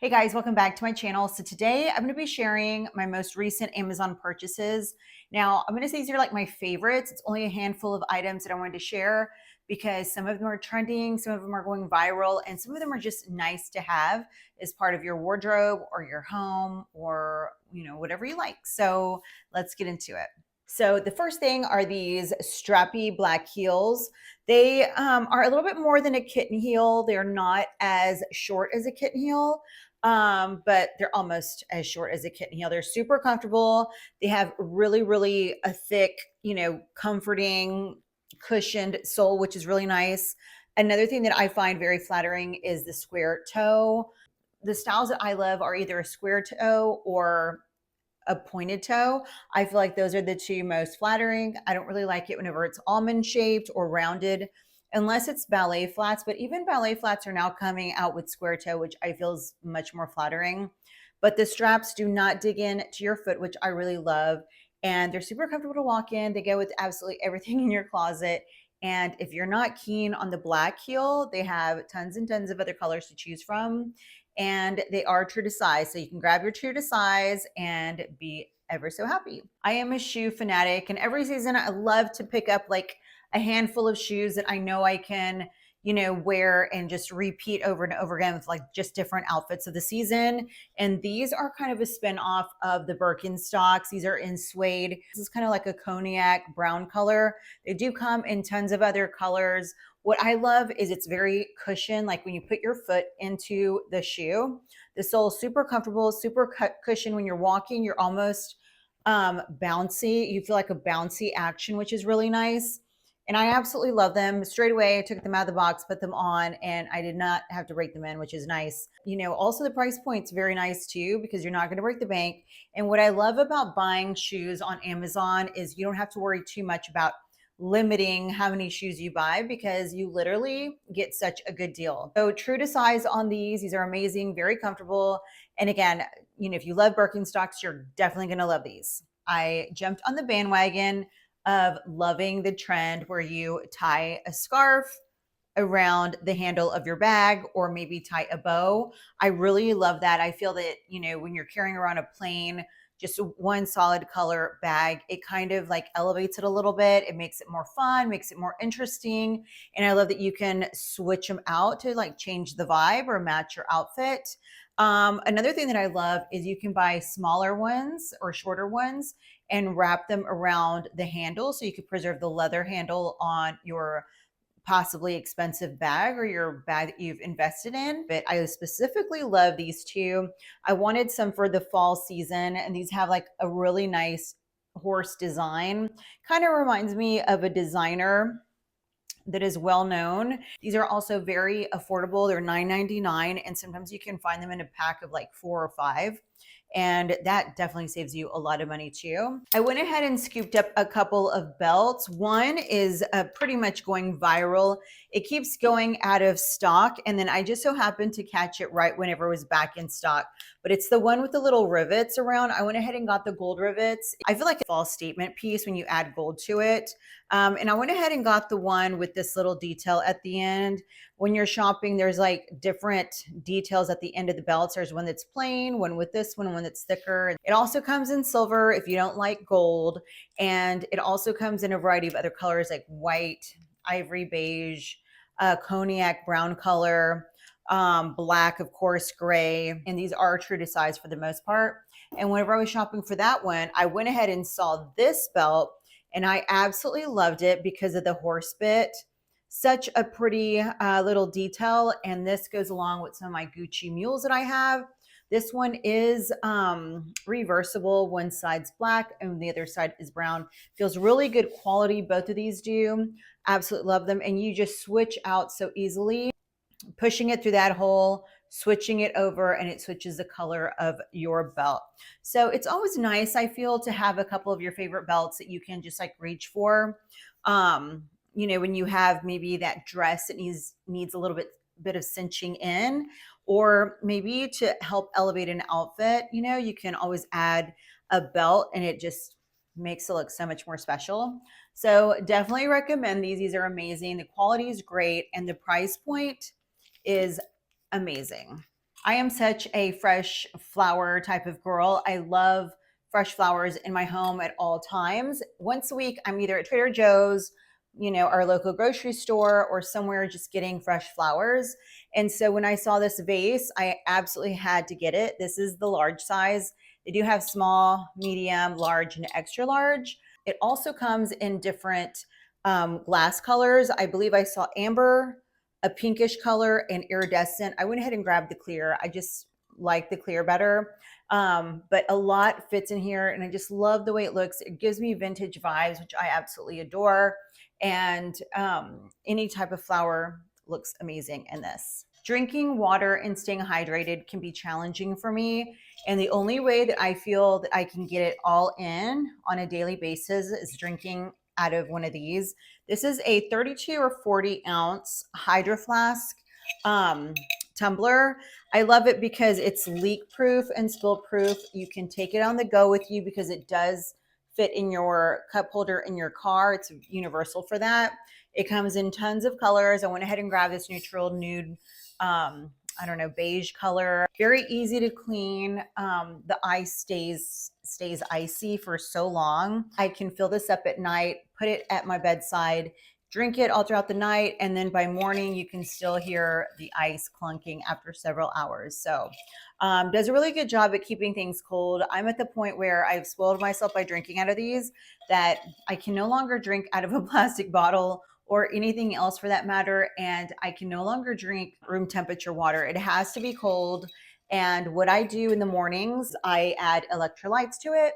Hey guys, welcome back to my channel. So today I'm going to be sharing my most recent Amazon purchases. Now, I'm going to say these are like my favorites. It's only a handful of items that I wanted to share because some of them are trending, some of them are going viral, and some of them are just nice to have as part of your wardrobe or your home or, whatever you like. So let's get into it. So the first thing are these strappy black heels. They are a little bit more than a kitten heel. They're not as short as a kitten heel, but they're almost as short as a kitten heel. They're super comfortable. They have really a thick, comforting, cushioned sole, which is really nice. Another thing that I find very flattering is the square toe. The styles that I love are either a square toe or a pointed toe. I feel like those are the two most flattering. I don't really like it whenever it's almond shaped or rounded, unless it's ballet flats. But even ballet flats are now coming out with square toe, which I feel is much more flattering. But the straps do not dig in to your foot, which I really love. And they're super comfortable to walk in. They go with absolutely everything in your closet. And if you're not keen on the black heel, they have tons and tons of other colors to choose from, and they are true to size. So you can grab your true to size and be ever so happy. I am a shoe fanatic, and every season I love to pick up like a handful of shoes that I know I can, wear and just repeat over and over again with like just different outfits of the season. And these are kind of a spin off of the Birkenstocks. These are in suede. This is kind of like a cognac brown color. They do come in tons of other colors. What I love is it's very cushioned. Like when you put your foot into the shoe, the sole is super comfortable, super cushion. When you're walking, you're almost bouncy. You feel like a bouncy action, which is really nice. And I absolutely love them. Straight away, I took them out of the box, put them on, and I did not have to break them in, which is nice. Also the price point's very nice too, because you're not going to break the bank. And what I love about buying shoes on Amazon is you don't have to worry too much about limiting how many shoes you buy, because you literally get such a good deal. So true to size on these are amazing, very comfortable. And again, if you love Birkenstocks, you're definitely going to love these. I jumped on the bandwagon of loving the trend where you tie a scarf around the handle of your bag or maybe tie a bow. I really love that. I feel that, when you're carrying around a plain, just one solid color bag, it kind of like elevates it a little bit. It makes it more fun, makes it more interesting. And I love that you can switch them out to like change the vibe or match your outfit. Another thing that I love is you can buy smaller ones or shorter ones and wrap them around the handle so you could preserve the leather handle on your possibly expensive bag or your bag that you've invested in. But I specifically love these two. I wanted some for the fall season, and these have like a really nice horse design. Kind of reminds me of a designer that is well known. These are also very affordable. They're $9.99, and sometimes you can find them in a pack of like 4 or 5. And that definitely saves you a lot of money too. I went ahead and scooped up a couple of belts. One is pretty much going viral. It keeps going out of stock, and then I just so happened to catch it right whenever it was back in stock. But it's the one with the little rivets around. I went ahead and got the gold rivets. I feel like a false statement piece when you add gold to it. And I went ahead and got the one with this little detail at the end. When you're shopping, there's like different details at the end of the belts. There's one that's plain, one with this one that's thicker. It also comes in silver if you don't like gold. And it also comes in a variety of other colors like white, ivory beige, cognac brown color, black, of course, gray. And these are true to size for the most part. And whenever I was shopping for that one, I went ahead and saw this belt, and I absolutely loved it because of the horse bit. Such a pretty little detail. And this goes along with some of my Gucci mules that I have. This one is reversible. One side's black and the other side is brown. Feels really good quality. Both of these do. Absolutely love them. And you just switch out so easily, pushing it through that hole, switching it over, and it switches the color of your belt. So it's always nice, I feel, to have a couple of your favorite belts that you can just like reach for. When you have maybe that dress that needs a little bit of cinching in, or maybe to help elevate an outfit, you can always add a belt and it just makes it look so much more special. So definitely recommend these. These are amazing. The quality is great and the price point is amazing. I am such a fresh flower type of girl. I love fresh flowers in my home at all times. Once a week, I'm either at Trader Joe's, our local grocery store, or somewhere just getting fresh flowers. And so when I saw this vase, I absolutely had to get it. This is the large size. They do have small, medium, large, and extra large. It also comes in different glass colors. I believe I saw amber, a pinkish color, and iridescent. I went ahead and grabbed the clear. I just like the clear better. But a lot fits in here, and I just love the way it looks. It gives me vintage vibes, which I absolutely adore. And any type of flower looks amazing in this. Drinking water and staying hydrated can be challenging for me. And the only way that I feel that I can get it all in on a daily basis is drinking out of one of these. This is a 32 or 40 ounce Hydro Flask tumbler. I love it because it's leak proof and spill proof. You can take it on the go with you because it does fit in your cup holder in your car. It's universal for that. It comes in tons of colors. I went ahead and grabbed this neutral nude, beige color. Very easy to clean. The ice stays icy for so long. I can fill this up at night, put it at my bedside, drink it all throughout the night, and then by morning you can still hear the ice clunking after several hours. So does a really good job at keeping things cold. I'm at the point where I've spoiled myself by drinking out of these that I can no longer drink out of a plastic bottle or anything else for that matter. And I can no longer drink room temperature water. It has to be cold. And what I do in the mornings, I add electrolytes to it.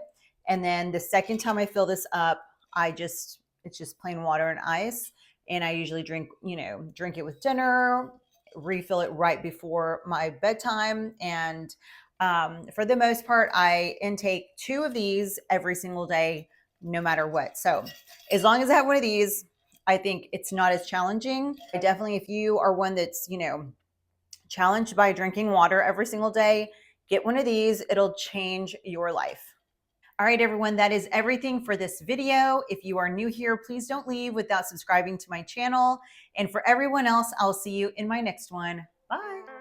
And then the second time I fill this up, it's just plain water and ice. And I usually drink it with dinner, refill it right before my bedtime. And for the most part, I intake 2 of these every single day, no matter what. So as long as I have one of these, I think it's not as challenging. Definitely, if you are one that's, challenged by drinking water every single day, get one of these. It'll change your life. All right, everyone, that is everything for this video. If you are new here, please don't leave without subscribing to my channel. And for everyone else, I'll see you in my next one. Bye.